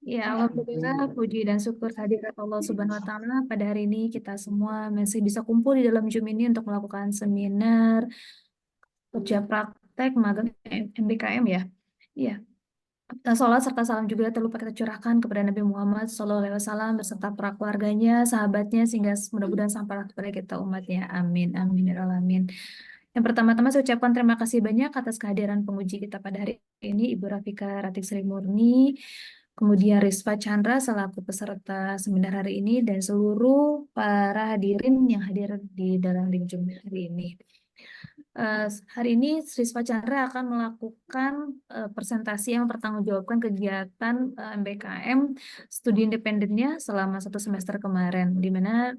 Ya, alhamdulillah puji dan syukur kehadirat Allah Subhanahu wa taala pada hari ini kita semua masih bisa kumpul di dalam Zoom ini untuk melakukan seminar kerja praktek magang MBKM ya. Iya. Dan sholat serta salam juga terlupa kita curahkan kepada Nabi Muhammad SAW beserta para keluarganya, sahabatnya, sehingga mudah-mudahan sampailah kepada kita umatnya. Amin, amin, ya rabbal alamin. Yang pertama-tama saya ucapkan terima kasih banyak atas kehadiran penguji kita pada hari ini, Ibu Rafika Ratik Sri Murni, kemudian Rispa Chandra selaku peserta seminar hari ini, dan seluruh para hadirin yang hadir di dalam link Zoom hari ini. Hari ini Siswa Chandra akan melakukan presentasi yang mempertanggungjawabkan kegiatan MBKM studi independennya selama 1 semester kemarin, di mana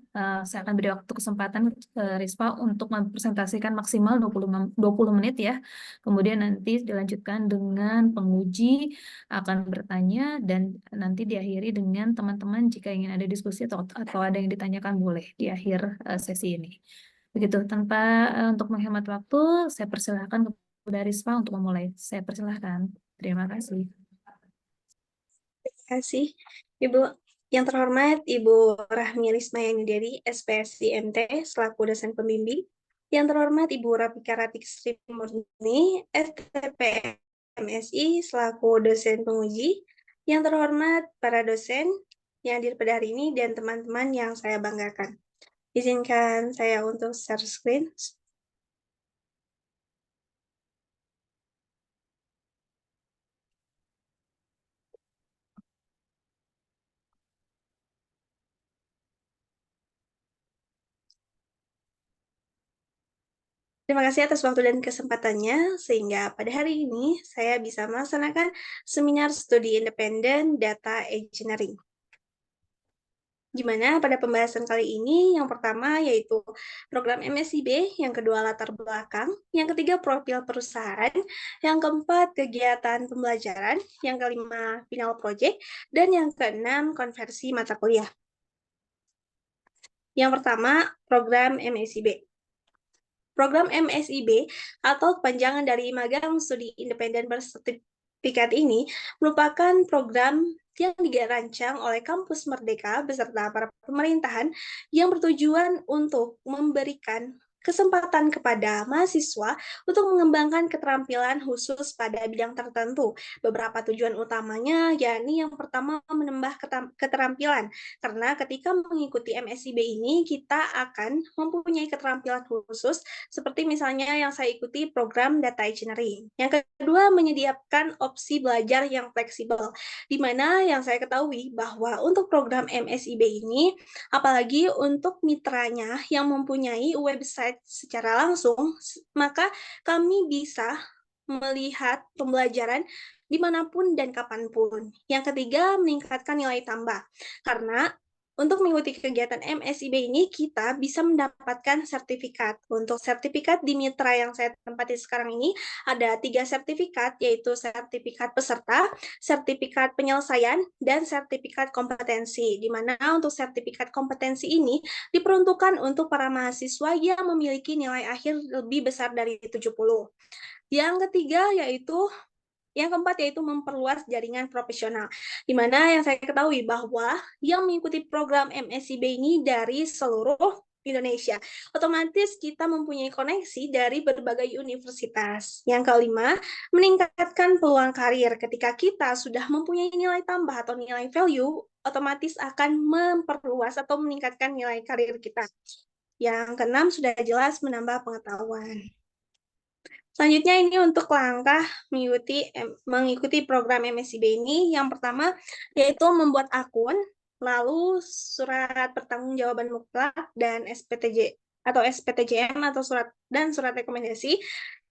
saya akan beri waktu kesempatan Rispa untuk mempresentasikan maksimal 20 menit ya. Kemudian nanti dilanjutkan dengan penguji akan bertanya, dan nanti diakhiri dengan teman-teman jika ingin ada diskusi atau ada yang ditanyakan boleh di akhir sesi ini. Begitu, tanpa untuk menghemat waktu, saya persilahkan kepada Rispa untuk memulai. Saya persilahkan. Terima kasih. Terima kasih, Ibu. Yang terhormat Ibu Rahmi Rismayani dari SPSI MT selaku dosen pembimbing. Yang terhormat Ibu Rafika Ratik Sri Murni, STP MSI selaku dosen penguji. Yang terhormat para dosen yang hadir pada hari ini dan teman-teman yang saya banggakan. Izinkan saya untuk share screen. Terima kasih atas waktu dan kesempatannya, sehingga pada hari ini saya bisa melaksanakan seminar studi independen data engineering. Di mana pada pembahasan kali ini, yang pertama yaitu program MSIB, yang kedua latar belakang, yang ketiga profil perusahaan, yang keempat kegiatan pembelajaran, yang kelima final project, dan yang keenam konversi mata kuliah. Yang pertama, program MSIB. Program MSIB atau kepanjangan dari Magang Studi Independen Bersertifikat ini merupakan program yang dirancang oleh Kampus Merdeka beserta para pemerintahan yang bertujuan untuk memberikan kesempatan kepada mahasiswa untuk mengembangkan keterampilan khusus pada bidang tertentu. Beberapa tujuan utamanya yakni yang pertama menambah keterampilan, karena ketika mengikuti MSIB ini kita akan mempunyai keterampilan khusus seperti misalnya yang saya ikuti program data engineering. Yang kedua, menyediakan opsi belajar yang fleksibel, di mana yang saya ketahui bahwa untuk program MSIB ini, apalagi untuk mitranya yang mempunyai website secara langsung, maka kami bisa melihat pembelajaran dimanapun dan kapanpun. Yang ketiga, meningkatkan nilai tambah. Karena untuk mengikuti kegiatan MSIB ini, kita bisa mendapatkan sertifikat. Untuk sertifikat di mitra yang saya tempati sekarang ini, ada 3 sertifikat, yaitu sertifikat peserta, sertifikat penyelesaian, dan sertifikat kompetensi. Di mana untuk sertifikat kompetensi ini diperuntukkan untuk para mahasiswa yang memiliki nilai akhir lebih besar dari 70. Yang ketiga yang keempat yaitu memperluas jaringan profesional, di mana yang saya ketahui bahwa yang mengikuti program MSIB ini dari seluruh Indonesia. Otomatis kita mempunyai koneksi dari berbagai universitas. Yang kelima, meningkatkan peluang karir. Ketika kita sudah mempunyai nilai tambah atau nilai value, otomatis akan memperluas atau meningkatkan nilai karir kita. Yang keenam, sudah jelas menambah pengetahuan. Selanjutnya ini untuk langkah mengikuti program MSIB ini. Yang pertama yaitu membuat akun, lalu surat pertanggungjawaban mutlak dan SPTJ atau SPTJM atau surat rekomendasi.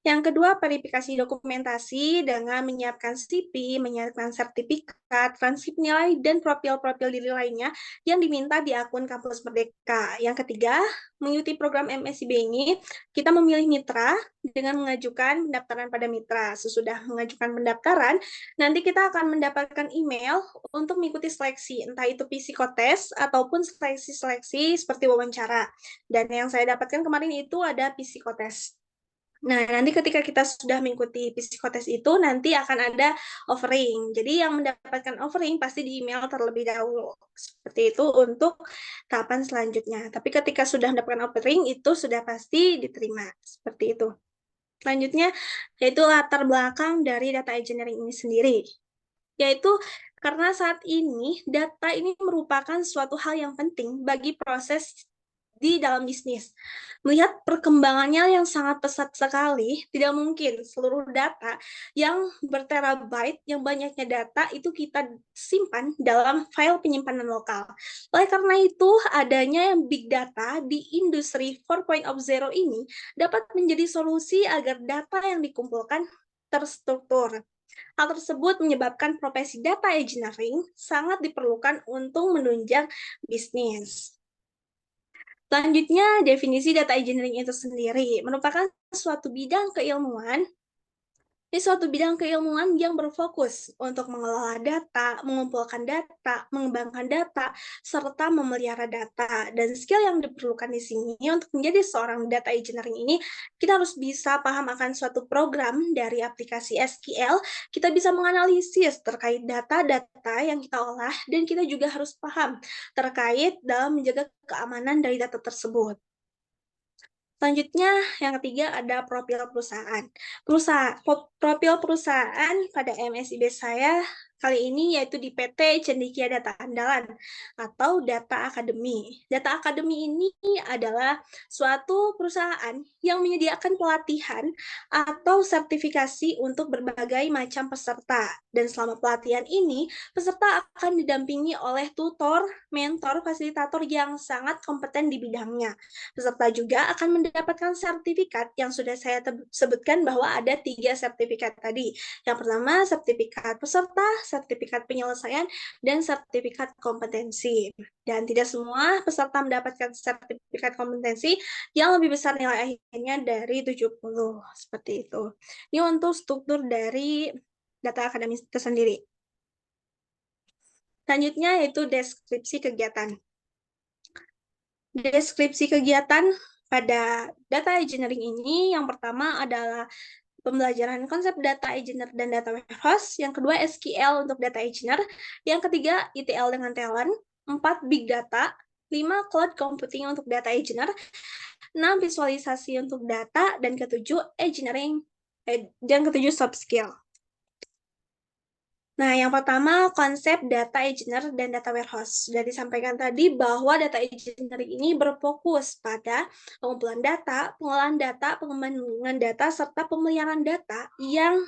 Yang kedua, verifikasi dokumentasi dengan menyiapkan CV, menyiapkan sertifikat, transkrip nilai, dan profil-profil diri lainnya yang diminta di akun Kampus Merdeka. Yang ketiga, mengikuti program MSIB ini, kita memilih mitra dengan mengajukan pendaftaran pada mitra. Sesudah mengajukan pendaftaran, nanti kita akan mendapatkan email untuk mengikuti seleksi, entah itu psikotes ataupun seleksi-seleksi seperti wawancara. Dan yang saya dapatkan kemarin itu ada psikotes. Nah, nanti ketika kita sudah mengikuti psikotes itu, nanti akan ada offering. Jadi yang mendapatkan offering pasti di email terlebih dahulu. Seperti itu untuk tahapan selanjutnya. Tapi ketika sudah mendapatkan offering, itu sudah pasti diterima. Seperti itu. Selanjutnya, yaitu latar belakang dari data engineering ini sendiri. Yaitu karena saat ini, data ini merupakan suatu hal yang penting bagi proses di dalam bisnis. Melihat perkembangannya yang sangat pesat sekali, tidak mungkin seluruh data yang berterabyte, yang banyaknya data itu kita simpan dalam file penyimpanan lokal. Oleh karena itu, adanya yang big data di industri 4.0 ini dapat menjadi solusi agar data yang dikumpulkan terstruktur. Hal tersebut menyebabkan profesi data engineering sangat diperlukan untuk menunjang bisnis. Selanjutnya, definisi data engineering itu sendiri merupakan suatu bidang keilmuan ini suatu bidang keilmuan yang berfokus untuk mengelola data, mengumpulkan data, mengembangkan data, serta memelihara data. Dan skill yang diperlukan di sini untuk menjadi seorang data engineering ini, kita harus bisa paham akan suatu program dari aplikasi SQL, kita bisa menganalisis terkait data-data yang kita olah, dan kita juga harus paham terkait dalam menjaga keamanan dari data tersebut. Selanjutnya, yang ketiga ada profil perusahaan. Profil perusahaan pada MSIB saya kali ini yaitu di PT Cendekia Data Andalan atau Data Academy. Data Academy ini adalah suatu perusahaan yang menyediakan pelatihan atau sertifikasi untuk berbagai macam peserta. Dan selama pelatihan ini, peserta akan didampingi oleh tutor, mentor, fasilitator yang sangat kompeten di bidangnya. Peserta juga akan mendapatkan sertifikat yang sudah saya sebutkan bahwa ada 3 sertifikat tadi. Yang pertama, sertifikat peserta, sertifikat penyelesaian, dan sertifikat kompetensi. Dan tidak semua peserta mendapatkan sertifikat kompetensi yang lebih besar nilai akhirnya dari 70. Seperti itu. Ini untuk struktur dari data akademis tersendiri. Selanjutnya yaitu deskripsi kegiatan. Deskripsi kegiatan pada data engineering ini yang pertama adalah pembelajaran konsep data engineer dan data warehouse, yang kedua SQL untuk data engineer, yang ketiga ETL dengan talent, 4 big data, 5 cloud computing untuk data engineer, 6 visualisasi untuk data, dan ketujuh engineering dan ketujuh soft skill. Nah, yang pertama konsep data engineer dan data warehouse. Sudah disampaikan tadi bahwa data engineer ini berfokus pada pengumpulan data, pengolahan data, pengembangan data, serta pemeliharaan data yang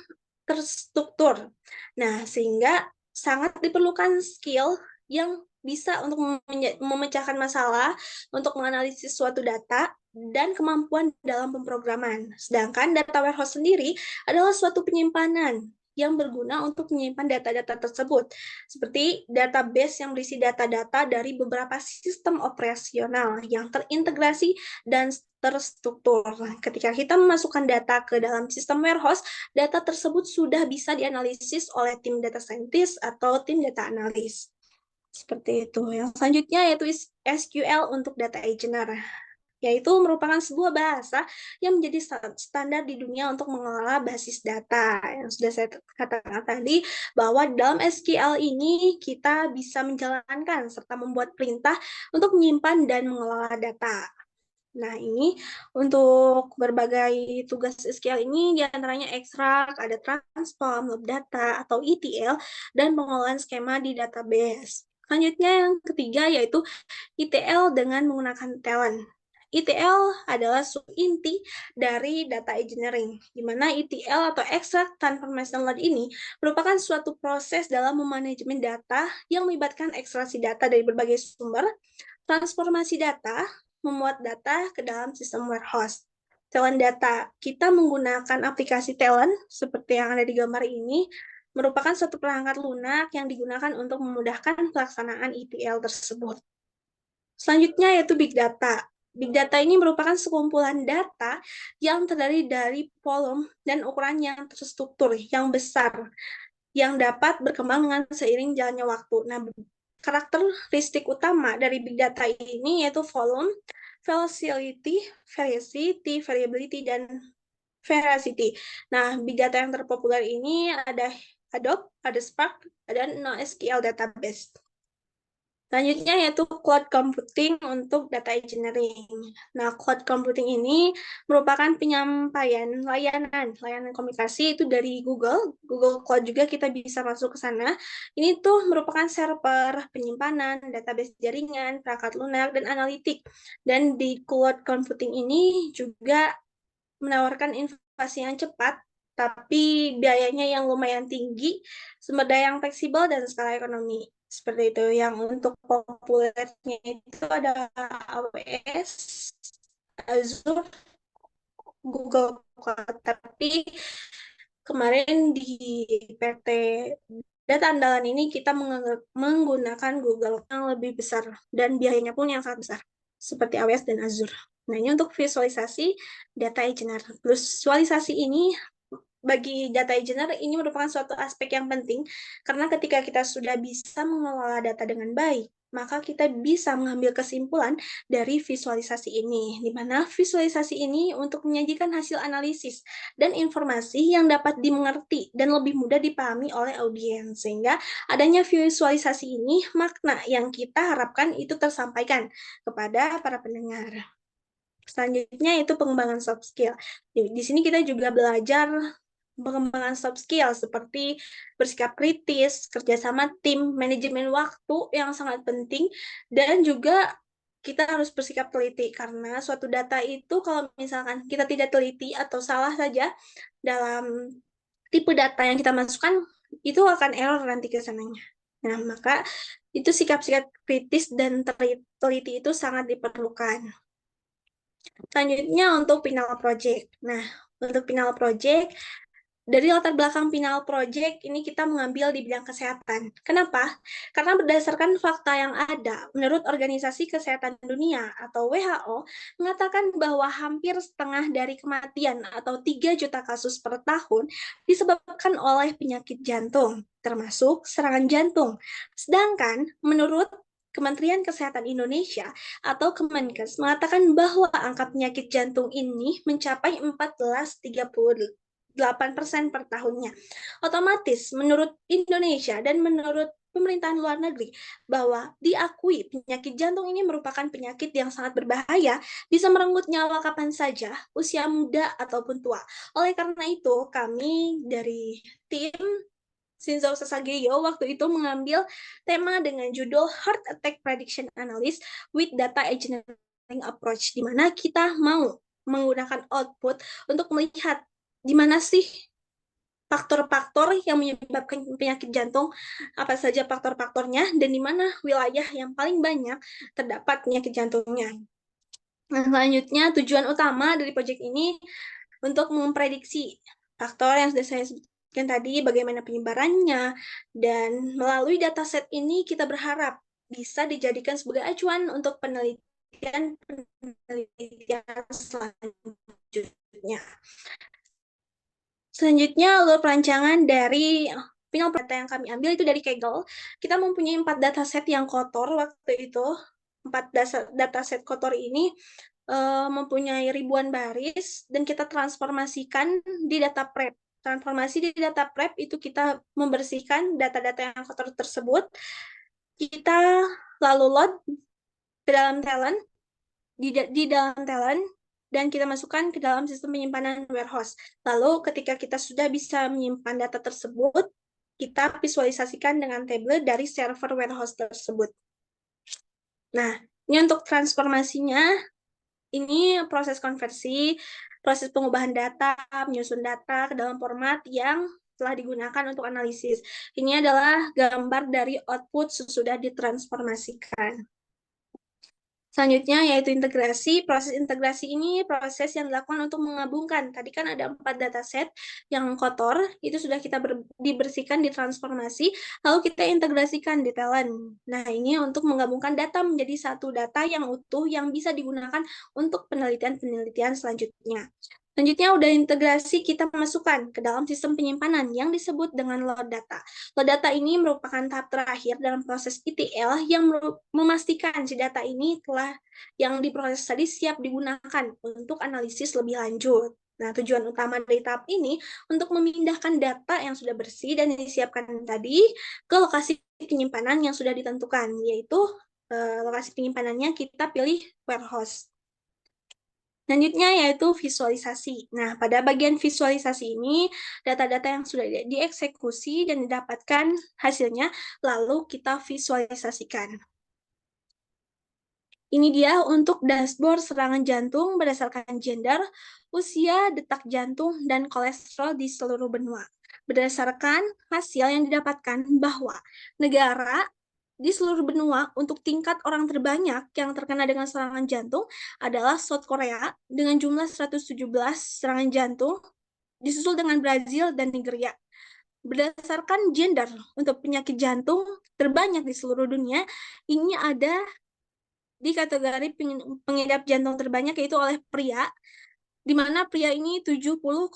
terstruktur. Nah, sehingga sangat diperlukan skill yang bisa untuk memecahkan masalah, untuk menganalisis suatu data, dan kemampuan dalam pemrograman. Sedangkan data warehouse sendiri adalah suatu penyimpanan yang berguna untuk menyimpan data-data tersebut, seperti database yang berisi data-data dari beberapa sistem operasional yang terintegrasi dan terstruktur. Ketika kita memasukkan data ke dalam sistem warehouse, data tersebut sudah bisa dianalisis oleh tim data scientist atau tim data analis. Seperti itu. Yang selanjutnya yaitu SQL untuk data engineer, yaitu merupakan sebuah bahasa yang menjadi standar di dunia untuk mengelola basis data. Yang sudah saya katakan tadi, bahwa dalam SQL ini kita bisa menjalankan serta membuat perintah untuk menyimpan dan mengelola data. Nah, ini untuk berbagai tugas SQL ini diantaranya ekstrak, ada transform, loop data, atau ETL, dan pengolahan skema di database. Selanjutnya yang ketiga yaitu ETL dengan menggunakan talent. ETL adalah subinti dari data engineering, di mana ETL atau Extract Transformation Load ini merupakan suatu proses dalam memanajemen data yang melibatkan ekstraksi data dari berbagai sumber, transformasi data, memuat data ke dalam sistem warehouse. Talent data, kita menggunakan aplikasi Talent seperti yang ada di gambar ini, merupakan suatu perangkat lunak yang digunakan untuk memudahkan pelaksanaan ETL tersebut. Selanjutnya yaitu Big Data. Big Data ini merupakan sekumpulan data yang terdiri dari volume dan ukuran yang terstruktur, yang besar, yang dapat berkembang dengan seiring jalannya waktu. Nah, karakteristik utama dari Big Data ini yaitu volume, velocity, variability, dan veracity. Nah, big data yang terpopuler ini ada Hadoop, ada Spark, ada NoSQL database. Selanjutnya yaitu cloud computing untuk data engineering. Nah, cloud computing ini merupakan penyampaian layanan komunikasi itu dari Google Cloud juga kita bisa masuk ke sana. Ini tuh merupakan server, penyimpanan, database jaringan, perangkat lunak, dan analitik. Dan di cloud computing ini juga menawarkan inovasi yang cepat, tapi biayanya yang lumayan tinggi, sumber daya yang fleksibel, dan skala ekonomi. Seperti itu. Yang untuk populernya itu ada AWS, Azure, Google Cloud. Tapi kemarin di PT data andalan ini kita menggunakan Google yang lebih besar dan biayanya pun yang sangat besar seperti AWS dan Azure. Nah, ini untuk visualisasi data engineer. Visualisasi ini bagi data engineer ini merupakan suatu aspek yang penting karena ketika kita sudah bisa mengelola data dengan baik, maka kita bisa mengambil kesimpulan dari visualisasi ini, di mana visualisasi ini untuk menyajikan hasil analisis dan informasi yang dapat dimengerti dan lebih mudah dipahami oleh audiens. Sehingga adanya visualisasi ini, makna yang kita harapkan itu tersampaikan kepada para pendengar. Selanjutnya itu pengembangan soft skill. Di sini kita juga belajar pengembangan soft skill seperti bersikap kritis, kerjasama tim, manajemen waktu yang sangat penting, dan juga kita harus bersikap teliti karena suatu data itu kalau misalkan kita tidak teliti atau salah saja dalam tipe data yang kita masukkan, itu akan error nanti ke sananya. Nah, maka itu sikap-sikap kritis dan teliti itu sangat diperlukan. Selanjutnya untuk final project. Nah, untuk final project, dari latar belakang final project ini kita mengambil di bidang kesehatan. Kenapa? Karena berdasarkan fakta yang ada, menurut Organisasi Kesehatan Dunia atau WHO, mengatakan bahwa hampir setengah dari kematian atau 3 juta kasus per tahun disebabkan oleh penyakit jantung, termasuk serangan jantung. Sedangkan menurut Kementerian Kesehatan Indonesia atau Kemenkes mengatakan bahwa angka penyakit jantung ini mencapai 14,38% per tahunnya. Otomatis menurut Indonesia dan menurut pemerintahan luar negeri bahwa diakui penyakit jantung ini merupakan penyakit yang sangat berbahaya, bisa merenggut nyawa kapan saja, usia muda ataupun tua. Oleh karena itu, kami dari tim Shinzo Sasageyo waktu itu mengambil tema dengan judul Heart Attack Prediction Analysis with Data Engineering Approach, di mana kita mau menggunakan output untuk melihat di mana sih faktor-faktor yang menyebabkan penyakit jantung, apa saja faktor-faktornya, dan di mana wilayah yang paling banyak terdapat penyakit jantungnya. Nah, selanjutnya tujuan utama dari proyek ini untuk memprediksi faktor yang sudah saya sebutkan tadi, bagaimana penyebarannya, dan melalui dataset ini kita berharap bisa dijadikan sebagai acuan untuk penelitian selanjutnya. Selanjutnya, alur perancangan dari final data yang kami ambil itu dari Kaggle. Kita mempunyai 4 dataset yang kotor waktu itu. 4 dataset kotor ini mempunyai ribuan baris dan kita transformasikan di data prep. Transformasi di data prep itu kita membersihkan data-data yang kotor tersebut. Kita lalu load ke dalam talent, di dalam talent, dan kita masukkan ke dalam sistem penyimpanan warehouse. Lalu ketika kita sudah bisa menyimpan data tersebut, kita visualisasikan dengan table dari server warehouse tersebut. Nah, ini untuk transformasinya. Ini proses konversi, proses pengubahan data, menyusun data ke dalam format yang telah digunakan untuk analisis. Ini adalah gambar dari output sesudah ditransformasikan. Selanjutnya yaitu integrasi. Proses integrasi ini proses yang dilakukan untuk menggabungkan. Tadi kan ada 4 dataset yang kotor, itu sudah kita dibersihkan, ditransformasi, lalu kita integrasikan di talent. Nah, ini untuk menggabungkan data menjadi satu data yang utuh yang bisa digunakan untuk penelitian-penelitian selanjutnya. Selanjutnya udah integrasi, kita masukkan ke dalam sistem penyimpanan yang disebut dengan load data. Load data ini merupakan tahap terakhir dalam proses ETL yang memastikan si data ini telah yang diproses tadi siap digunakan untuk analisis lebih lanjut. Nah, tujuan utama dari tahap ini untuk memindahkan data yang sudah bersih dan disiapkan tadi ke lokasi penyimpanan yang sudah ditentukan, yaitu lokasi penyimpanannya kita pilih warehouse. Selanjutnya yaitu visualisasi. Nah, pada bagian visualisasi ini, data-data yang sudah dieksekusi dan didapatkan hasilnya, lalu kita visualisasikan. Ini dia untuk dashboard serangan jantung berdasarkan gender, usia, detak jantung, dan kolesterol di seluruh benua. Berdasarkan hasil yang didapatkan bahwa negara di seluruh benua untuk tingkat orang terbanyak yang terkena dengan serangan jantung adalah South Korea dengan jumlah 117 serangan jantung, disusul dengan Brazil dan Nigeria. Berdasarkan gender untuk penyakit jantung terbanyak di seluruh dunia, ini ada di kategori pengidap jantung terbanyak yaitu oleh pria, di mana pria ini 70,31%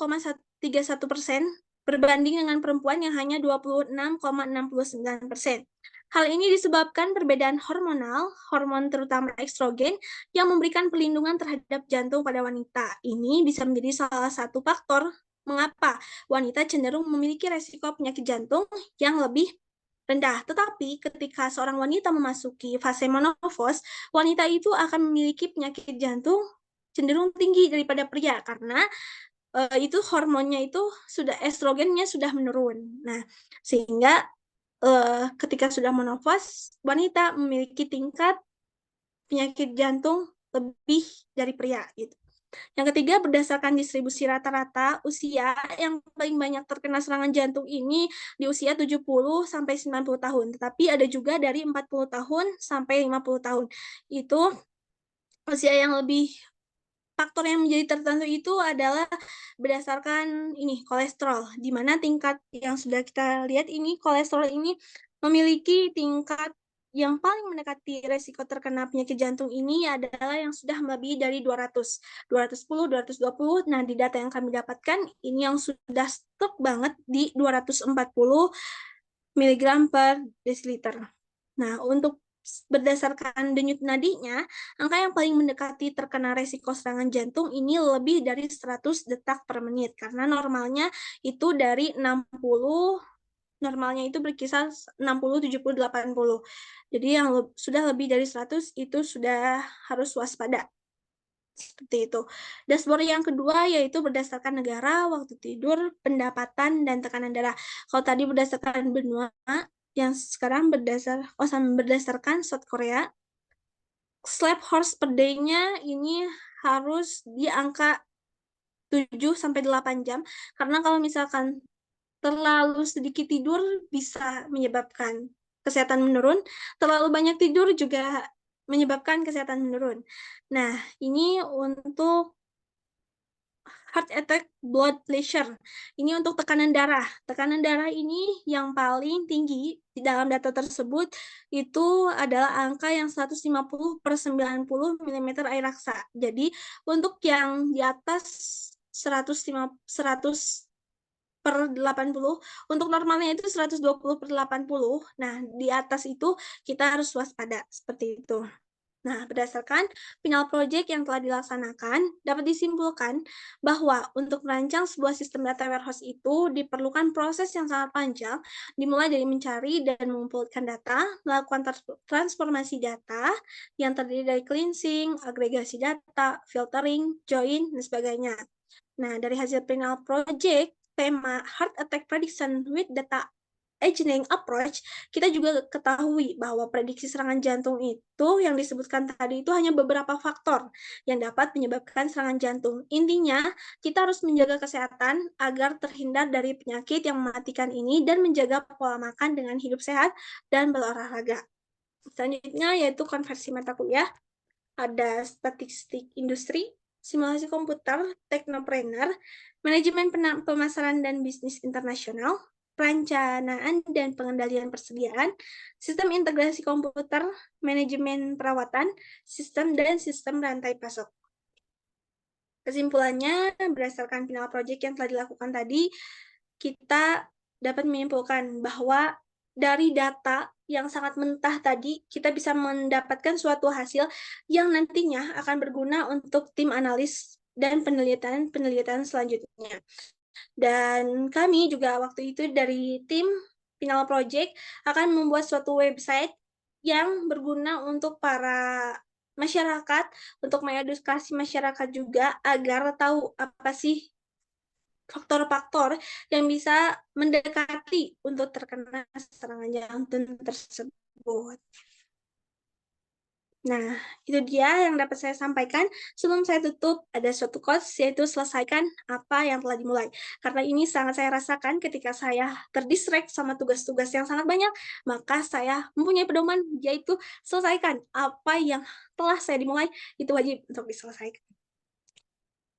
berbanding dengan perempuan yang hanya 26,69%. Hal ini disebabkan perbedaan hormonal, hormon terutama estrogen, yang memberikan perlindungan terhadap jantung pada wanita. Ini bisa menjadi salah satu faktor mengapa wanita cenderung memiliki resiko penyakit jantung yang lebih rendah. Tetapi ketika seorang wanita memasuki fase menopause, wanita itu akan memiliki penyakit jantung cenderung tinggi daripada pria karena itu hormonnya itu sudah estrogennya sudah menurun. Nah, sehingga ketika sudah menopause, wanita memiliki tingkat penyakit jantung lebih dari pria gitu. Yang ketiga, berdasarkan distribusi rata-rata usia yang paling banyak terkena serangan jantung ini di usia 70 sampai 90 tahun, tetapi ada juga dari 40 tahun sampai 50 tahun. Itu usia yang lebih faktor yang menjadi tertentu itu adalah berdasarkan ini kolesterol, di mana tingkat yang sudah kita lihat ini kolesterol ini memiliki tingkat yang paling mendekati resiko terkena penyakit jantung ini adalah yang sudah melebihi dari 200, 210, 220. Nah, di data yang kami dapatkan ini yang sudah stuck banget di 240 mg per desiliter. Nah, untuk berdasarkan denyut nadinya, angka yang paling mendekati terkena resiko serangan jantung ini lebih dari 100 detak per menit, karena normalnya itu dari 60, normalnya itu berkisar 60, 70, 80. Jadi yang sudah lebih dari 100 itu sudah harus waspada. Seperti itu. Dashboard yang kedua yaitu berdasarkan negara, waktu tidur, pendapatan, dan tekanan darah. Kalau tadi berdasarkan benua, yang sekarang berdasarkan South Korea, sleep horse per day-nya ini harus di angka 7-8 jam, karena kalau misalkan terlalu sedikit tidur bisa menyebabkan kesehatan menurun, terlalu banyak tidur juga menyebabkan kesehatan menurun. Nah, ini untuk heart attack, blood pressure. Ini untuk tekanan darah. Tekanan darah ini yang paling tinggi di dalam data tersebut itu adalah angka yang 150/90 mm air raksa. Jadi untuk yang di atas 100/80, untuk normalnya itu 120/80. Nah, di atas itu kita harus waspada seperti itu. Nah, berdasarkan final project yang telah dilaksanakan, dapat disimpulkan bahwa untuk merancang sebuah sistem data warehouse itu diperlukan proses yang sangat panjang, dimulai dari mencari dan mengumpulkan data, melakukan transformasi data yang terdiri dari cleansing, agregasi data, filtering, join, dan sebagainya. Nah, dari hasil final project, tema Heart Attack Prediction with Data Aging Approach, kita juga ketahui bahwa prediksi serangan jantung itu yang disebutkan tadi itu hanya beberapa faktor yang dapat menyebabkan serangan jantung. Intinya, kita harus menjaga kesehatan agar terhindar dari penyakit yang mematikan ini dan menjaga pola makan dengan hidup sehat dan berolahraga. Selanjutnya yaitu konversi mata kuliah. Ada statistik industri, simulasi komputer, teknopreneur, manajemen pemasaran dan bisnis internasional, perencanaan dan pengendalian persediaan, sistem integrasi komputer, manajemen perawatan, sistem dan sistem rantai pasok. Kesimpulannya, berdasarkan final project yang telah dilakukan tadi, kita dapat menyimpulkan bahwa dari data yang sangat mentah tadi, kita bisa mendapatkan suatu hasil yang nantinya akan berguna untuk tim analis dan penelitian selanjutnya. Dan kami juga waktu itu dari tim Final Project akan membuat suatu website yang berguna untuk para masyarakat, untuk mengedukasi masyarakat juga agar tahu apa sih faktor-faktor yang bisa mendekati untuk terkena serangan jantung tersebut. Nah, itu dia yang dapat saya sampaikan. Sebelum saya tutup, ada suatu quotes, yaitu selesaikan apa yang telah dimulai. Karena ini sangat saya rasakan ketika saya terdistract sama tugas-tugas yang sangat banyak, maka saya mempunyai pedoman, yaitu selesaikan apa yang telah saya dimulai, itu wajib untuk diselesaikan.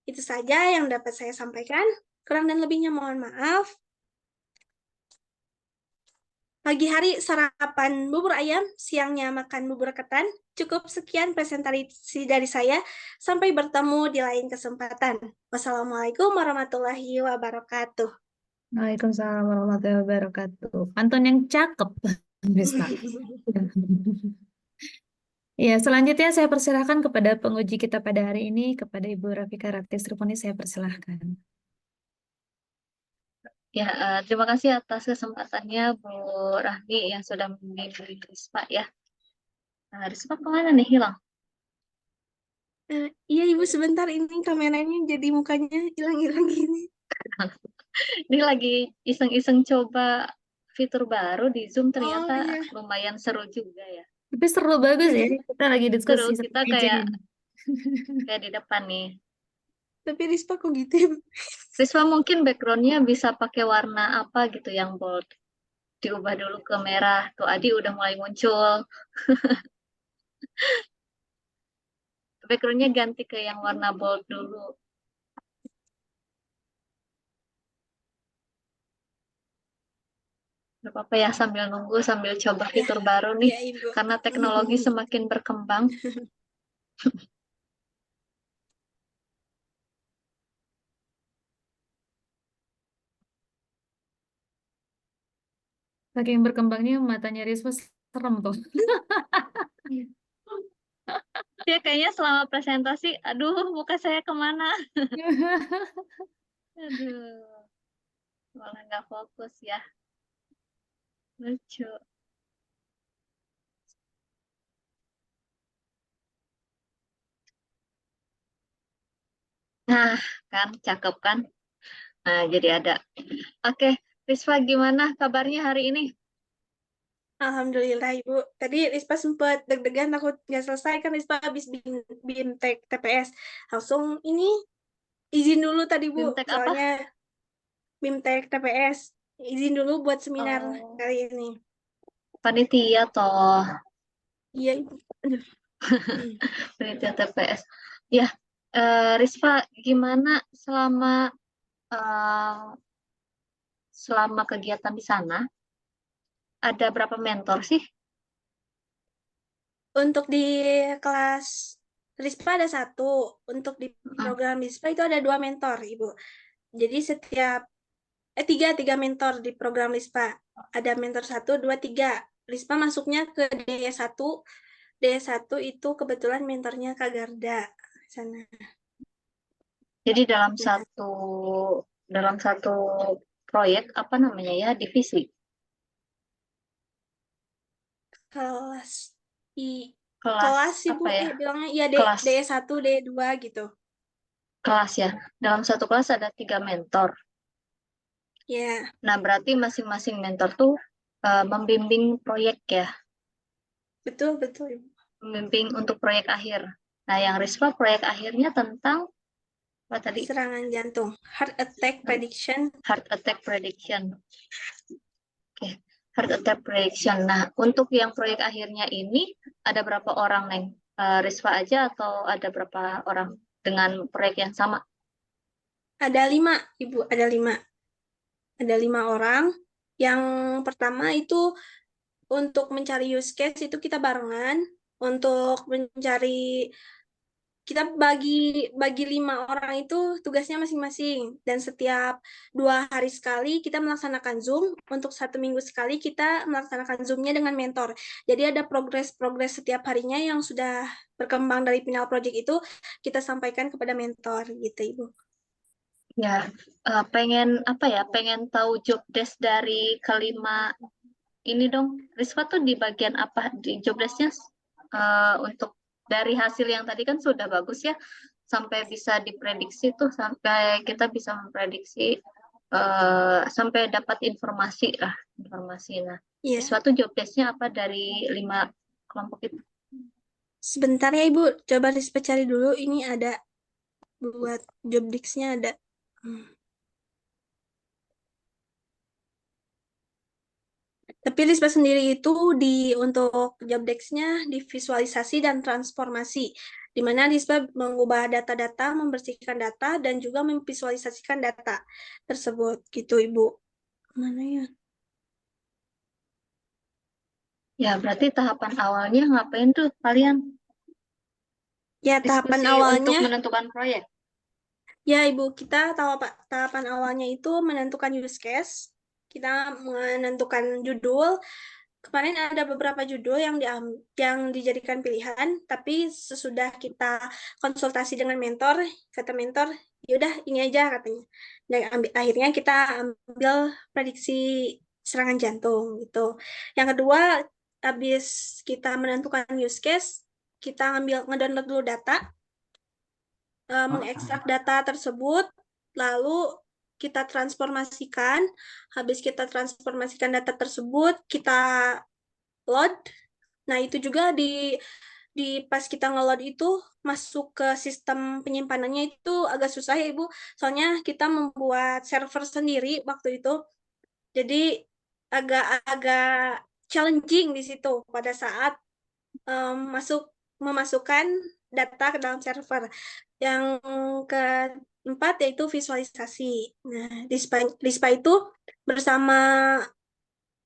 Itu saja yang dapat saya sampaikan. Kurang dan lebihnya mohon maaf. Pagi hari sarapan bubur ayam, siangnya makan bubur ketan. Cukup sekian presentasi dari saya. Sampai bertemu di lain kesempatan. Wassalamualaikum warahmatullahi wabarakatuh. Waalaikumsalam warahmatullahi wabarakatuh. Pantun yang cakep, Risma. Ya, selanjutnya saya persilahkan kepada penguji kita pada hari ini, kepada Ibu Rafika Raptistruponi, saya persilahkan. Ya, terima kasih atas kesempatannya Bu Rahmi yang sudah membimbing Risma ya. Nah, Risma kemana nih hilang? Iya Ibu, sebentar ini kameranya jadi mukanya hilang-hilang gini. Ini lagi iseng-iseng coba fitur baru di Zoom, Oh ternyata iya, lumayan seru juga ya. Tapi seru bagus ya, kita lagi Seru, diskusi kita sama kayak ini. di depan nih. tapi Rispa kok gitu ya? Risma mungkin backgroundnya bisa pakai warna apa gitu yang bold. Diubah dulu ke merah. Tuh Adi udah mulai muncul. Backgroundnya ganti ke yang warna bold dulu. Gak apa-apa ya, sambil nunggu, sambil coba Ya, fitur baru nih. ya Ibu. Karena teknologi semakin berkembang. Saking berkembangnya matanya Risma serem tuh. Ya kayaknya selama presentasi, aduh muka saya kemana? Aduh, malah nggak fokus ya. Lucu. Nah, kan cakep kan? Nah, jadi ada. Oke, Risva gimana kabarnya hari ini? Alhamdulillah Ibu. Tadi Rispa sempat deg-degan takut nggak selesai kan Rispa habis BIMTEK TPS. Langsung ini izin dulu tadi Bu, Bimtek apa? soalnya BIMTEK TPS. Izin dulu buat seminar Oh, kali ini. panitia toh. Iya Ibu. Aduh. Panitia TPS. Ya, Risva gimana eh, selama kegiatan di sana? Ada berapa mentor sih? Untuk di kelas Rispa ada satu. Untuk di Mm, program Rispa itu ada 2 mentor Ibu. Jadi setiap tiga mentor di program Rispa. Ada mentor 1, 2, 3. Rispa masuknya ke D1. D1 itu kebetulan mentornya Kak Garda sana. Jadi Nah, dalam satu proyek apa namanya ya, divisi kelas i kelas kelas sih Bu, apa ya, bilangnya ya kelas D1, D2 gitu. kelas ya. Dalam satu kelas ada 3 mentor. Ya, Nah, berarti masing-masing mentor tuh membimbing proyek ya, betul betul Ibu. membimbing untuk proyek akhir. Nah, yang Risma proyek akhirnya tentang apa tadi? Serangan jantung, heart attack prediction. Heart attack prediction. Oke, heart attack prediction. Nah, untuk yang proyek akhirnya ini ada berapa orang, Neng? Risma aja atau ada berapa orang dengan proyek yang sama? Ada 5 Ibu, ada 5. Ada 5 orang. Yang pertama itu untuk mencari use case itu kita barengan. Untuk mencari kita bagi 5 orang itu tugasnya masing-masing, dan setiap 2 hari sekali kita melaksanakan Zoom. Untuk 1 minggu sekali kita melaksanakan Zoom-nya dengan mentor. Jadi ada progres-progres setiap harinya yang sudah berkembang dari final project itu kita sampaikan kepada mentor gitu, Ibu. Ya, pengen apa ya? Pengen tahu job desk dari kelima ini dong. Risma tuh di bagian apa di job desk-nya? Untuk dari hasil yang tadi kan sudah bagus ya, sampai bisa diprediksi tuh, sampai kita bisa memprediksi sampai dapat informasi lah, informasi. Nah, Iya. suatu job desk-nya apa dari 5 kelompok itu? Sebentar ya Ibu, coba Rispa cari dulu. Ini ada buat job desk-nya ada. Tapi Rispa sendiri itu untuk job desk-nya di visualisasi dan transformasi, di mana Rispa mengubah data-data, membersihkan data, dan juga memvisualisasikan data tersebut gitu Ibu. Mana ya? Ya, berarti tahapan awalnya ngapain tuh kalian? Ya, tahapan Diskusi untuk awalnya, menentukan proyek. ya Ibu, kita tahapan awalnya itu menentukan use case, kita menentukan judul. Kemarin ada beberapa judul yang dijadikan pilihan, tapi sesudah kita konsultasi dengan mentor, kata mentor, yaudah ini aja katanya. Dan akhirnya kita ambil prediksi serangan jantung gitu. Yang kedua, habis kita menentukan use case, kita ngedownload dulu data, mengekstrak data tersebut, lalu kita transformasikan. Habis kita transformasikan data tersebut, kita load. Nah, itu juga di pas kita nge-load itu masuk ke sistem penyimpanannya itu agak susah ya Ibu. Soalnya kita membuat server sendiri waktu itu. Jadi agak-agak challenging di situ pada saat memasukkan data ke dalam server. Yang keempat yaitu visualisasi. Nah, Rispa itu bersama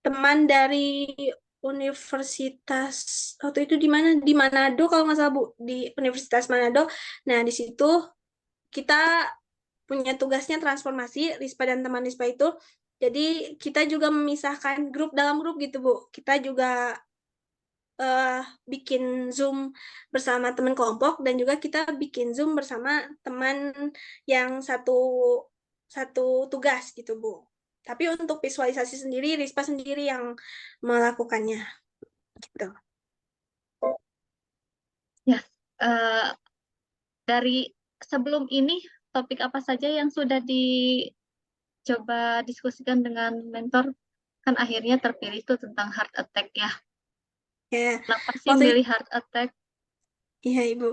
teman dari universitas waktu itu di mana, di Manado kalau nggak salah Bu, di Universitas Manado. Nah, di situ kita punya tugasnya transformasi, Rispa dan teman Rispa itu. Jadi kita juga memisahkan grup dalam grup gitu Bu. Kita juga bikin Zoom bersama teman kelompok, dan juga kita bikin Zoom bersama teman yang satu tugas gitu Bu. Tapi untuk visualisasi sendiri, Rispa sendiri yang melakukannya gitu. Ya, dari sebelum ini topik apa saja yang sudah dicoba diskusikan dengan mentor? Kan akhirnya terpilih tuh tentang heart attack ya. Ya, Kenapa sih waktu milih heart attack? iya Ibu.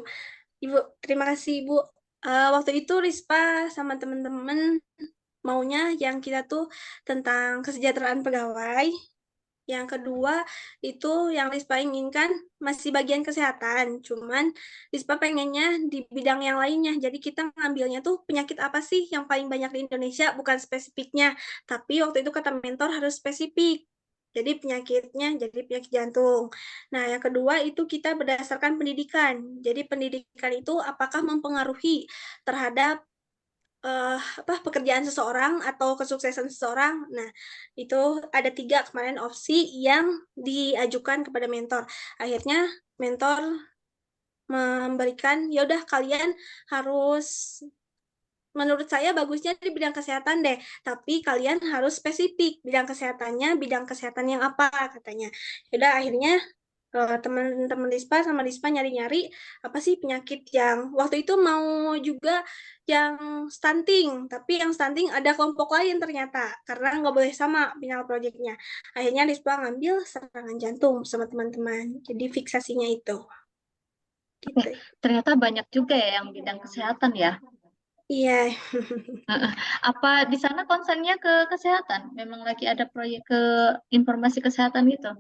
Ibu, terima kasih Ibu. Waktu itu Rispa sama teman-teman maunya yang kita tuh tentang kesejahteraan pegawai. Yang kedua itu yang Rispa inginkan masih bagian kesehatan, cuman Rispa pengennya di bidang yang lainnya. Jadi kita ngambilnya tuh penyakit apa sih yang paling banyak di Indonesia, bukan spesifiknya. Tapi waktu itu kata mentor harus spesifik. Jadi penyakitnya jadi penyakit jantung. Nah, yang kedua itu kita berdasarkan pendidikan. Jadi pendidikan itu apakah mempengaruhi terhadap pekerjaan seseorang atau kesuksesan seseorang. Nah, itu ada 3 kemarin opsi yang diajukan kepada mentor. Akhirnya mentor memberikan, ya udah kalian harus, menurut saya bagusnya di bidang kesehatan deh, tapi kalian harus spesifik bidang kesehatannya, bidang kesehatan yang apa katanya. Ya udah akhirnya teman-teman Rispa sama Rispa nyari-nyari apa sih penyakit yang waktu itu mau juga yang stunting, tapi yang stunting ada kelompok lain ternyata karena nggak boleh sama final projectnya. Akhirnya Rispa ngambil serangan jantung sama teman-teman, jadi fiksasinya itu gitu. Ternyata banyak juga ya yang bidang kesehatan ya. Iya. Apa di sana konsennya ke kesehatan? Memang lagi ada proyek ke informasi kesehatan gitu?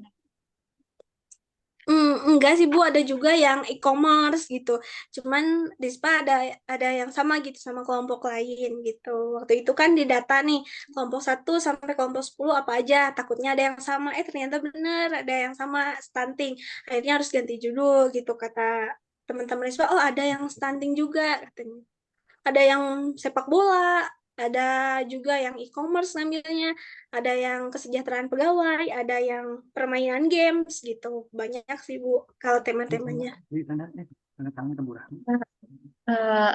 Enggak sih Bu, ada juga yang e-commerce gitu. Cuman Rispa ada yang sama gitu sama kelompok lain gitu. Waktu itu kan di data nih, kelompok 1 sampai kelompok 10 apa aja, takutnya ada yang sama. Ternyata bener ada yang sama, stunting. Akhirnya harus ganti judul gitu kata teman-teman Riswa, oh ada yang stunting juga katanya. Ada yang sepak bola, ada juga yang e-commerce ngambilnya, ada yang kesejahteraan pegawai, ada yang permainan games gitu. Banyak sih Bu kalau tema-temanya.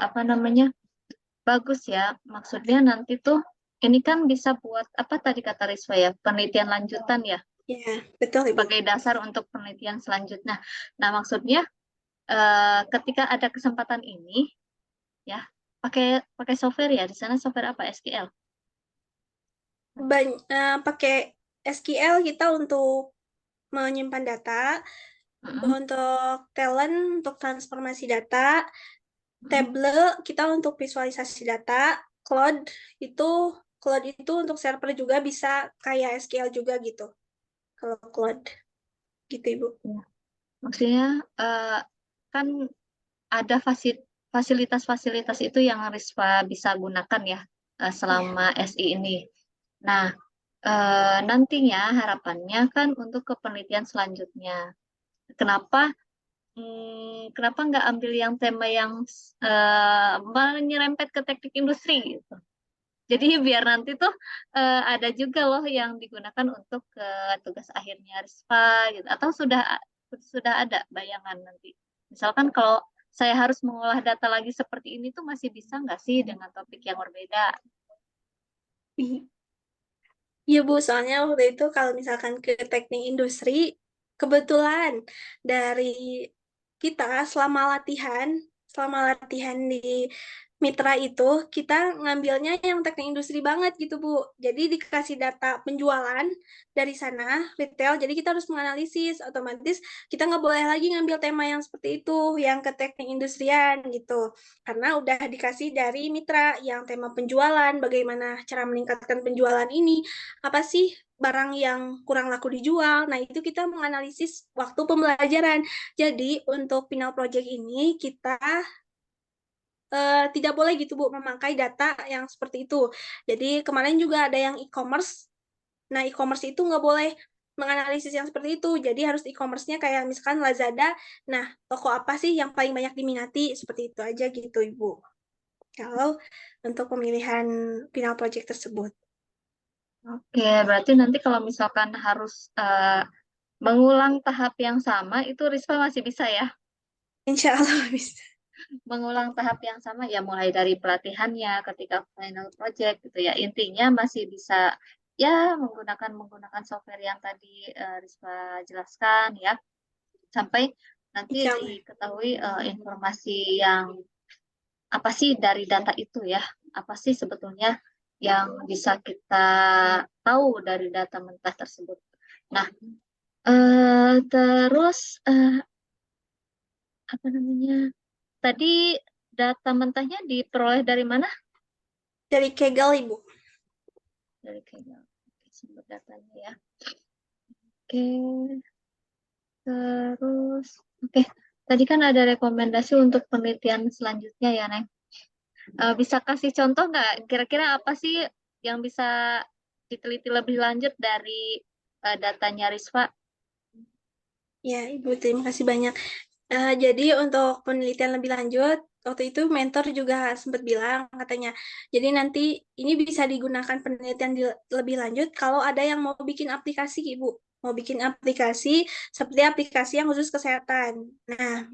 Apa namanya? Bagus ya. Maksudnya nanti tuh ini kan bisa buat apa tadi kata Riswa ya? Penelitian lanjutan ya, Ya, betul Ibu. sebagai dasar untuk penelitian selanjutnya. Nah, maksudnya ketika ada kesempatan ini ya, pakai pakai software ya. Di sana software apa? SQL. Pakai SQL kita untuk menyimpan data, untuk talent, untuk transformasi data, Table kita untuk visualisasi data, Cloud itu untuk server juga bisa kayak SQL juga gitu. Kalau Cloud gitu Ibu. Ya. Maksudnya kan ada fasilitas-fasilitas itu yang Rispa bisa gunakan ya selama SI ini. Nah, nantinya harapannya kan untuk ke penelitian selanjutnya. Kenapa nggak ambil yang tema yang menyerempet ke teknik industri gitu. Jadi biar nanti tuh ada juga loh yang digunakan untuk tugas akhirnya Rispa gitu. Atau sudah ada bayangan nanti. Misalkan kalau saya harus mengolah data lagi seperti ini tuh masih bisa nggak sih dengan topik yang berbeda? Iya Bu, soalnya waktu itu kalau misalkan ke teknik industri, kebetulan dari kita selama latihan di Mitra itu, kita ngambilnya yang teknik industri banget gitu Bu. Jadi dikasih data penjualan dari sana, retail, jadi kita harus menganalisis, otomatis kita nggak boleh lagi ngambil tema yang seperti itu, yang ke teknik industrian gitu. Karena udah dikasih dari Mitra yang tema penjualan, bagaimana cara meningkatkan penjualan ini, apa sih barang yang kurang laku dijual. Nah, itu kita menganalisis waktu pembelajaran. Jadi, untuk final project ini kita tidak boleh gitu Bu memakai data yang seperti itu. Jadi, kemarin juga ada yang e-commerce. Nah, e-commerce itu nggak boleh menganalisis yang seperti itu. Jadi, harus e-commerce-nya kayak misalkan Lazada. Nah, toko apa sih yang paling banyak diminati? Seperti itu aja gitu, Ibu. Kalau untuk pemilihan final project tersebut. Oke, berarti nanti kalau misalkan harus mengulang tahap yang sama, itu Rispa masih bisa ya? Insya Allah bisa. Mengulang tahap yang sama ya mulai dari pelatihannya ketika final project gitu ya. Intinya masih bisa ya menggunakan software yang tadi Rispa jelaskan ya. Sampai nanti Insya Allah. diketahui informasi yang apa sih dari data itu ya. Apa sih sebetulnya yang bisa kita tahu dari data mentah tersebut. Nah, terus apa namanya? Tadi data mentahnya diperoleh dari mana? Dari Kegel, Ibu. Dari Kenya. Oke, sumber datanya ya. Oke, terus oke. Tadi kan ada rekomendasi untuk penelitian selanjutnya ya, Neng. Bisa kasih contoh nggak? Kira-kira apa sih yang bisa diteliti lebih lanjut dari datanya Rispa? Ya, Ibu, terima kasih banyak. Jadi untuk penelitian lebih lanjut, waktu itu mentor juga sempat bilang katanya, jadi nanti ini bisa digunakan penelitian lebih lanjut kalau ada yang mau bikin aplikasi, Ibu. Mau bikin aplikasi seperti aplikasi yang khusus kesehatan. Nah,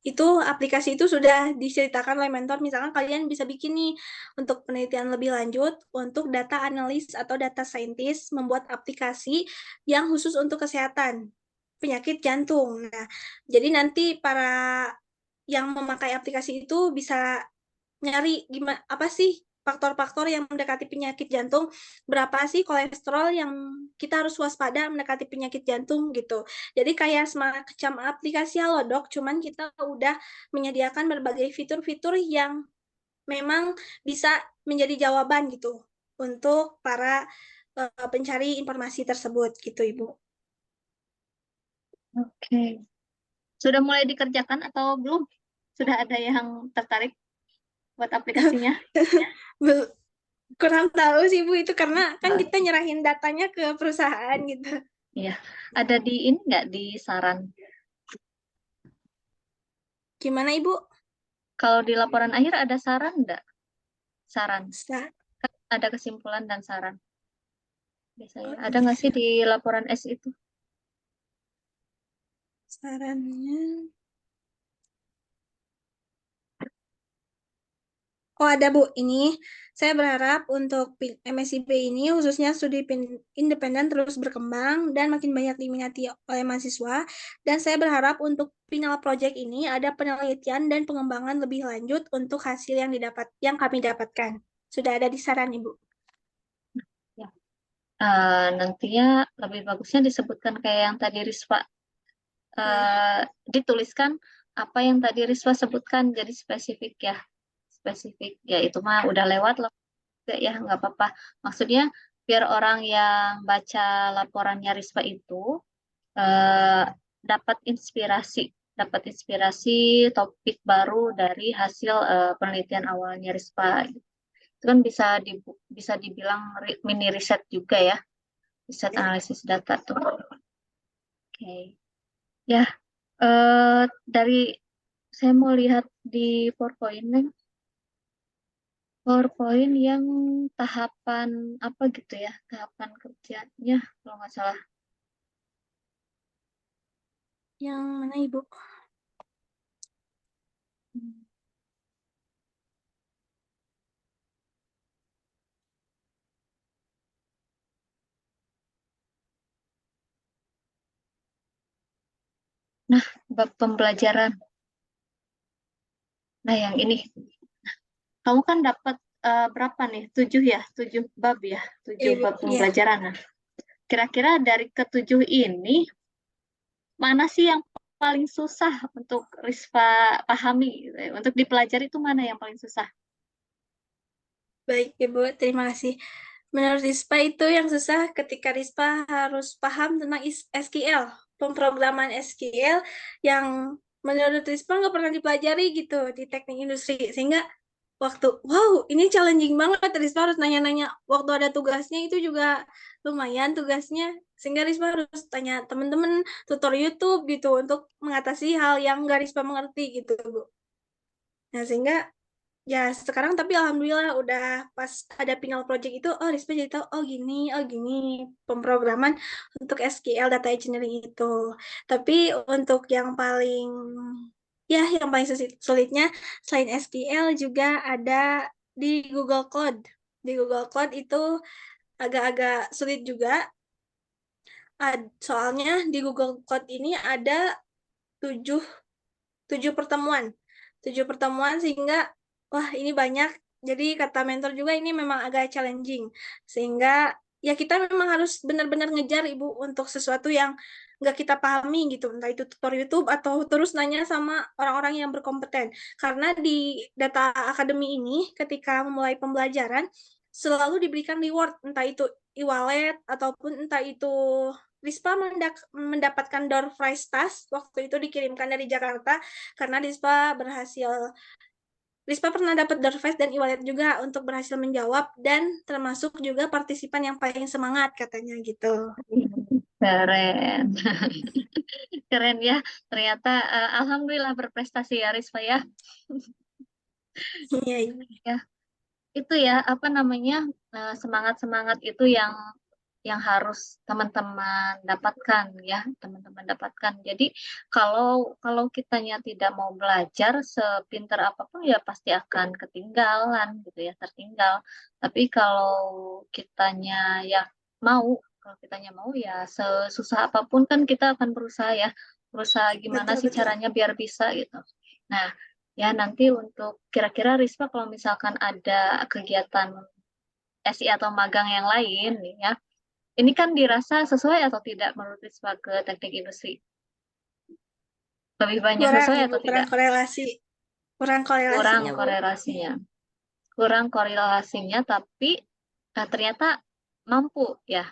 itu aplikasi itu sudah diceritakan oleh mentor, misalkan kalian bisa bikin nih untuk penelitian lebih lanjut, untuk data analis atau data scientist, membuat aplikasi yang khusus untuk kesehatan, penyakit jantung. Nah, jadi nanti para yang memakai aplikasi itu bisa nyari gimana apa sih faktor-faktor yang mendekati penyakit jantung, berapa sih kolesterol yang kita harus waspada mendekati penyakit jantung gitu. Jadi kayak semacam aplikasi Halodoc, cuman kita udah menyediakan berbagai fitur-fitur yang memang bisa menjadi jawaban gitu untuk para pencari informasi tersebut gitu, Ibu. Oke. Sudah mulai dikerjakan atau belum? Sudah ada yang tertarik buat aplikasinya? Kurang tahu sih Bu itu karena kan kita nyerahin datanya ke perusahaan gitu. Iya. Ada di ini nggak di saran? Gimana Ibu? Kalau di laporan akhir ada saran enggak? Saran. Sa- Kan ada kesimpulan dan saran. Biasanya oh ada nggak iya, sih di laporan S itu? sarannya. Oh ada Bu, ini saya berharap untuk MSIP ini khususnya studi independen terus berkembang dan makin banyak diminati oleh mahasiswa. Dan saya berharap untuk final project ini ada penelitian dan pengembangan lebih lanjut untuk hasil yang kami dapatkan. Sudah ada di saran Ibu. Ya. Nantinya lebih bagusnya disebutkan kayak yang tadi Rispa dituliskan apa yang tadi Rispa sebutkan jadi spesifik ya. Spesifik ya itu mah udah lewat lah ya nggak apa-apa. Maksudnya biar orang yang baca laporannya Rispa itu eh, dapat inspirasi topik baru dari hasil penelitian awalnya Rispa. Itu kan bisa dibilang mini riset juga ya, riset analisis data tuh. Oke. Ya, dari saya mau lihat di PowerPoint, Neng. PowerPoint yang tahapan apa gitu ya, tahapan kerjanya kalau nggak salah. Yang mana Ibu? Nah, bab pembelajaran. Nah, yang ini. Kamu kan dapat berapa nih? 7 ya? 7 bab ya? 7 Ibu, bab ya. pembelajaran. Nah, kira-kira dari ketujuh ini, mana sih yang paling susah untuk Rispa pahami? Gitu ya? Untuk dipelajari itu mana yang paling susah? Baik Ibu, terima kasih. Menurut Rispa itu yang susah ketika Rispa harus paham tentang SQL, pemrograman SQL yang menurut Rispa nggak pernah dipelajari gitu di teknik industri. Sehingga wow, ini challenging banget. Rispa harus nanya-nanya. Waktu ada tugasnya itu juga lumayan tugasnya. Sehingga Rispa harus tanya teman-teman tutor YouTube gitu untuk mengatasi hal yang nggak Rispa mengerti gitu, Bu. Nah, sehingga ya sekarang tapi alhamdulillah udah pas ada final project itu Rispa jadi tahu oh gini pemrograman untuk SQL data engineering itu. Tapi untuk yang paling sulitnya selain SQL juga ada di Google Cloud. Di Google Cloud itu agak-agak sulit juga. Soalnya di Google Cloud ini ada tujuh tujuh pertemuan. Tujuh pertemuan sehingga wah ini banyak. Jadi kata mentor juga ini memang agak challenging. Sehingga ya kita memang harus benar-benar ngejar Ibu untuk sesuatu yang nggak kita pahami gitu. Entah itu tutor YouTube atau terus nanya sama orang-orang yang berkompeten. Karena di data akademi ini ketika memulai pembelajaran selalu diberikan reward. Entah itu e-wallet ataupun entah itu Rispa mendapatkan door prize tas waktu itu dikirimkan dari Jakarta karena Rispa pernah dapat door prize dan e-wallet juga untuk berhasil menjawab dan termasuk juga partisipan yang paling semangat katanya gitu. Keren. Keren ya. Ternyata alhamdulillah berprestasi ya Rispa ya. Iya, iya. Ya, itu ya apa namanya semangat-semangat itu yang harus teman-teman dapatkan ya, teman-teman dapatkan. Jadi kalau kalau kitanya tidak mau belajar sepintar apapun ya pasti akan ketinggalan gitu ya, tertinggal. Tapi kitanya ya kalau kitanya mau ya sesusah apapun kan kita akan berusaha ya, berusaha gimana Betul, sih betul. caranya biar bisa gitu. Nah, ya nanti untuk kira-kira Rispa kalau misalkan ada kegiatan SI atau magang yang lain nih ya, ini kan dirasa sesuai atau tidak menurut Risma ke teknik industri? Lebih banyak Kurang, sesuai Ibu, atau tidak? kurang Kurang korelasinya, Bu. korelasinya. Kurang korelasinya, tapi ternyata mampu ya.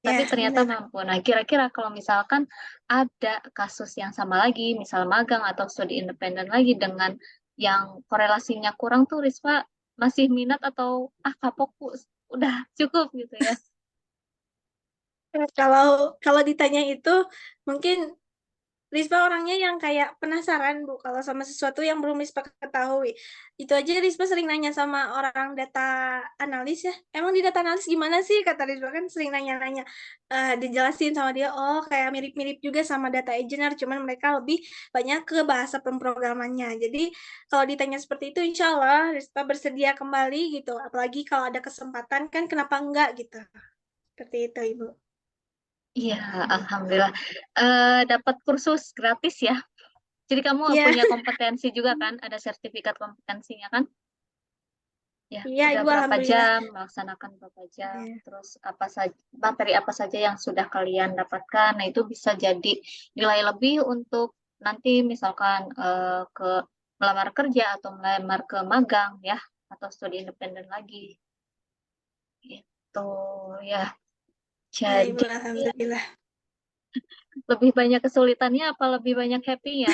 Tapi Ya, ternyata benar. mampu. Nah, kira-kira kalau misalkan ada kasus yang sama lagi, misal magang atau studi independen lagi dengan yang korelasinya kurang tuh, Risma masih minat atau kapok Bu, udah cukup gitu ya? Kalau kalau ditanya itu mungkin Rispa orangnya yang kayak penasaran Bu kalau sama sesuatu yang belum Rispa ketahui. Itu aja Rispa sering nanya sama orang data analis ya. Emang di data analis gimana sih? Kata Rispa kan sering nanya-nanya. Dijelasin sama dia, oh kayak mirip-mirip juga sama data engineer, cuman mereka lebih banyak ke bahasa pemrogramannya. Jadi kalau ditanya seperti itu, insya Allah Rispa bersedia kembali gitu. Apalagi kalau ada kesempatan kan kenapa enggak gitu. Seperti itu Ibu. Iya, alhamdulillah. Dapat kursus gratis ya. Jadi kamu Iya, punya kompetensi juga kan? Ada sertifikat kompetensinya kan? Ya, iya udah Ibu berapa alhamdulillah. jam, melaksanakan berapa jam, Iya. terus apa saja materi apa saja yang sudah kalian dapatkan. Nah, itu bisa jadi nilai lebih untuk nanti misalkan ke melamar kerja atau melamar ke magang ya, atau studi independen lagi. Itu ya. Ya Ibu Jadi alhamdulillah. lebih banyak kesulitannya apa lebih banyak happy-nya?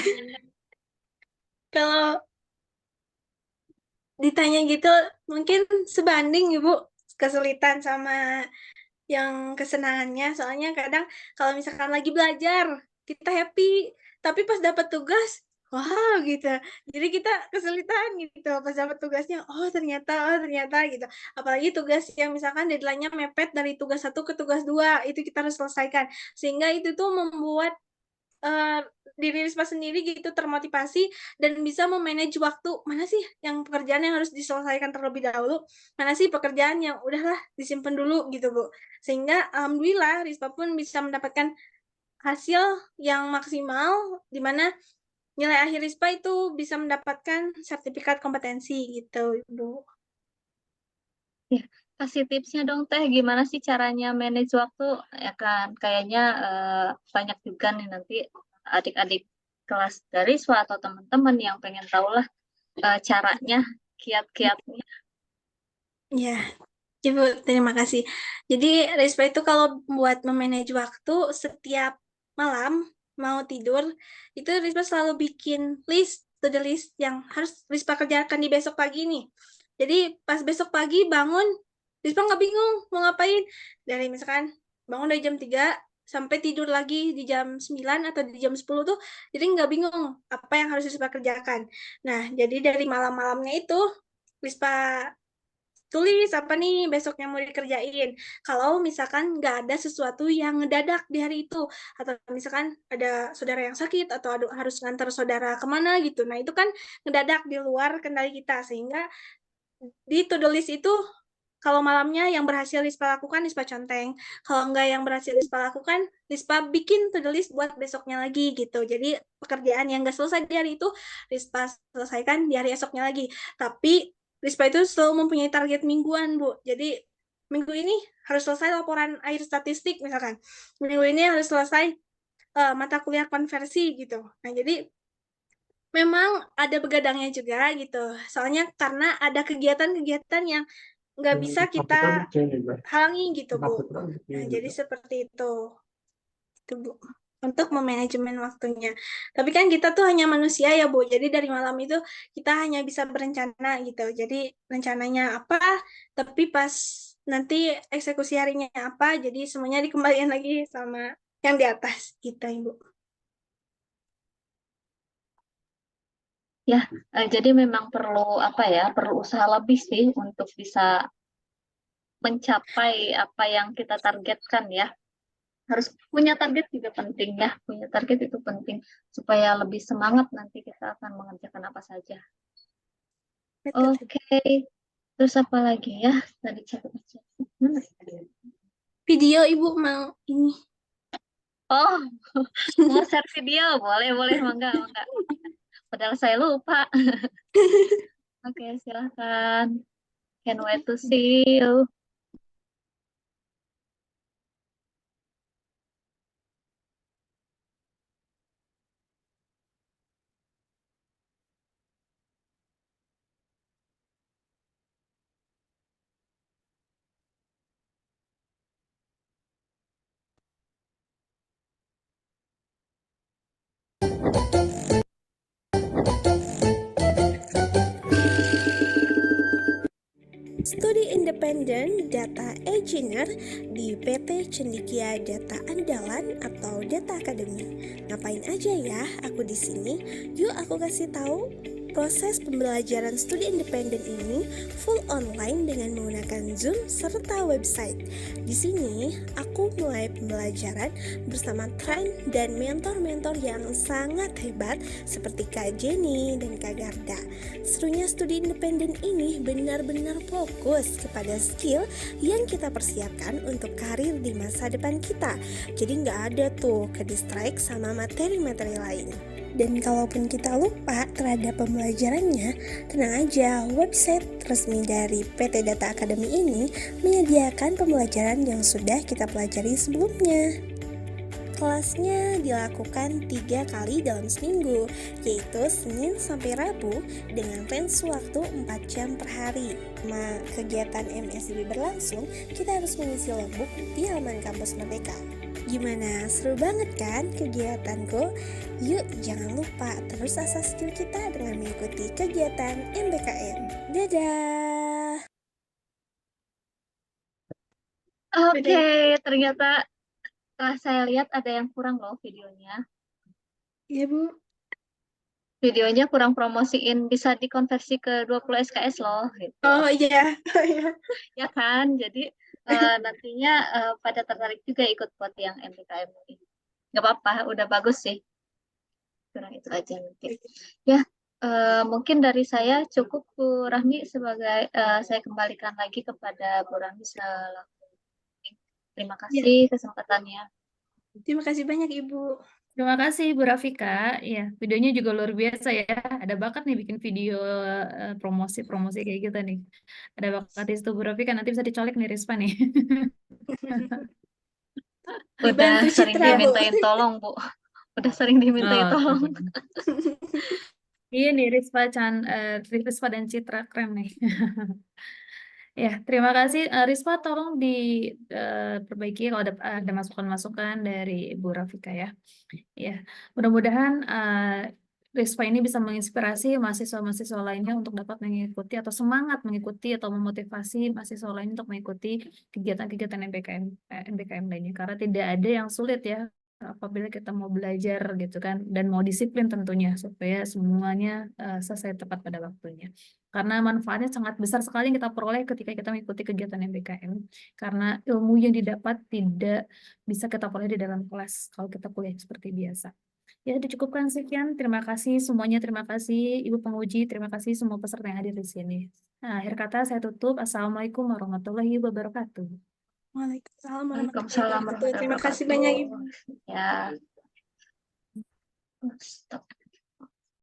Kalau ditanya gitu mungkin sebanding Ibu kesulitan sama yang kesenangannya. Soalnya kadang kalau misalkan lagi belajar kita happy, tapi pas dapat tugas wow gitu. Jadi kita kesulitan gitu pas dapat tugasnya. Oh ternyata gitu. Apalagi tugas yang misalkan deadline-nya mepet dari tugas 1 ke tugas 2 itu kita harus selesaikan. Sehingga itu tuh membuat uh, diri Risma sendiri gitu termotivasi dan bisa memanage waktu, mana sih yang pekerjaan yang harus diselesaikan terlebih dahulu, mana sih pekerjaan yang udahlah disimpan dulu gitu Bu. Sehingga alhamdulillah Risma pun bisa mendapatkan hasil yang maksimal di mana nilai akhir Rispa itu bisa mendapatkan sertifikat kompetensi gitu Bu. Ya, kasih tipsnya dong Teh, gimana sih caranya manage waktu? Ya kan, kayaknya banyak juga nih nanti adik-adik kelas dari SWA atau teman-teman yang pengen tahu lah caranya, kiat-kiatnya. Ya, Ibu, terima kasih. Jadi, Rispa itu kalau buat memanage waktu setiap malam mau tidur, itu Rispa selalu bikin list, to the list yang harus Rispa kerjakan di besok pagi nih. Jadi, pas besok pagi bangun, Rispa nggak bingung mau ngapain. Dari misalkan bangun dari jam 3 sampai tidur lagi di jam 9 atau di jam 10 tuh, jadi nggak bingung apa yang harus Rispa kerjakan. Nah, jadi dari malam-malamnya itu, Rispa tulis apa nih besoknya mau dikerjain. Kalau misalkan nggak ada sesuatu yang ngedadak di hari itu, atau misalkan ada saudara yang sakit, atau harus ngantar saudara kemana gitu. Nah itu kan ngedadak di luar kendali kita, sehingga di to-do list itu kalau malamnya yang berhasil Rispa lakukan, Rispa conteng. Kalau enggak yang berhasil Rispa lakukan, Rispa bikin to-do list buat besoknya lagi gitu. Jadi pekerjaan yang enggak selesai di hari itu, Rispa selesaikan di hari esoknya lagi. Tapi Rispa itu selalu mempunyai target mingguan, Bu. Jadi minggu ini harus selesai laporan akhir statistik misalkan. Minggu ini harus selesai mata kuliah konversi gitu. Nah, jadi memang ada begadangnya juga gitu. Soalnya karena ada kegiatan-kegiatan yang nggak bisa kita halangi gitu Bu. Nah, jadi seperti itu Bu. Untuk memanajemen waktunya. Tapi kan kita tuh hanya manusia ya Bu. Jadi dari malam itu kita hanya bisa berencana gitu. Jadi rencananya apa, tapi pas nanti eksekusi harinya apa, jadi semuanya dikembalikan lagi sama yang di atas gitu Ibu. Ya, jadi memang perlu apa ya, perlu usaha lebih sih untuk bisa mencapai apa yang kita targetkan ya. Harus punya target juga penting ya, punya target itu penting supaya lebih semangat nanti kita akan mengerjakan apa saja. Betul. Oke, terus apa lagi ya? Tadi catat-catat. Mana? Video Ibu mau ini. Oh, mau share video, boleh, boleh, mangga, mangga. Padahal saya lupa. Oke, silahkan. Can't wait to see you. Studi Independen Independent Data Engineer di PT Cendekia Data Andalan atau Data Academy. Ngapain aja ya aku di sini? Yuk aku kasih tahu. Proses pembelajaran studi independen ini full online dengan menggunakan Zoom serta website. Di sini aku mulai pembelajaran bersama train dan mentor-mentor yang sangat hebat seperti Kak Jenny dan Kak Garda. Serunya studi independen ini benar-benar fokus kepada skill yang kita persiapkan untuk karir di masa depan kita. Jadi nggak ada tuh ke distract sama materi-materi lain. Dan kalaupun kita lupa terhadap pembelajarannya, tenang aja, website resmi dari PT Data Academy ini menyediakan pembelajaran yang sudah kita pelajari sebelumnya. Kelasnya dilakukan 3 kali dalam seminggu, yaitu Senin sampai Rabu dengan range waktu 4 jam per hari. Kegiatan MSIB berlangsung, kita harus mengisi logbook di halaman kampus Merdeka. Gimana? Seru banget kan kegiatanku? Yuk jangan lupa terus asah skill kita dengan mengikuti kegiatan MBKM. Dadah! Oke, ternyata setelah saya lihat ada yang kurang loh videonya. Iya Bu. Videonya kurang promosiin, bisa dikonversi ke 20 SKS loh. Gitu. Oh iya. Ya kan? Jadi nantinya pada tertarik juga ikut buat yang MBKM ini. Gak apa-apa, udah bagus sih. Kurang itu aja nanti. Ya, mungkin dari saya cukup Bu Rahmi sebagai saya kembalikan lagi kepada Bu Rahmi selaku. Terima kasih kesempatannya. Terima kasih banyak Ibu. Terima kasih Bu Rafika. Ya, videonya juga luar biasa ya. Ada bakat nih bikin video promosi-promosi kayak gitu nih. Ada bakat di situ Bu Rafika, nanti bisa dicolek nih Rispa nih. Udah Dibantu sering Citra, Bu. dimintain tolong, Bu. Udah sering dimintain Oh, tolong. iya nih Rispa dan Citra keren nih. Ya, terima kasih. Rispa tolong diperbaiki kalau ada masukan-masukan dari Ibu Rafika ya. Ya, mudah-mudahan Rispa ini bisa menginspirasi mahasiswa-mahasiswa lainnya untuk dapat mengikuti atau semangat mengikuti atau memotivasi mahasiswa lain untuk mengikuti kegiatan-kegiatan MBKM lainnya. Karena tidak ada yang sulit ya apabila kita mau belajar gitu kan dan mau disiplin tentunya supaya semuanya selesai tepat pada waktunya. Karena manfaatnya sangat besar sekali yang kita peroleh ketika kita mengikuti kegiatan MBKM. Karena ilmu yang didapat tidak bisa kita peroleh di dalam kelas kalau kita kuliah seperti biasa. Ya, dicukupkan sekian. Terima kasih semuanya. Terima kasih Ibu penguji. Terima kasih semua peserta yang hadir di sini. Nah, akhir kata saya tutup. Assalamualaikum warahmatullahi wabarakatuh. Waalaikumsalam Waalaikumsalam warahmatullahi wabarakatuh. Terima kasih warahmatullahi banyak Ibu. wabarakatuh. Ya. Stop.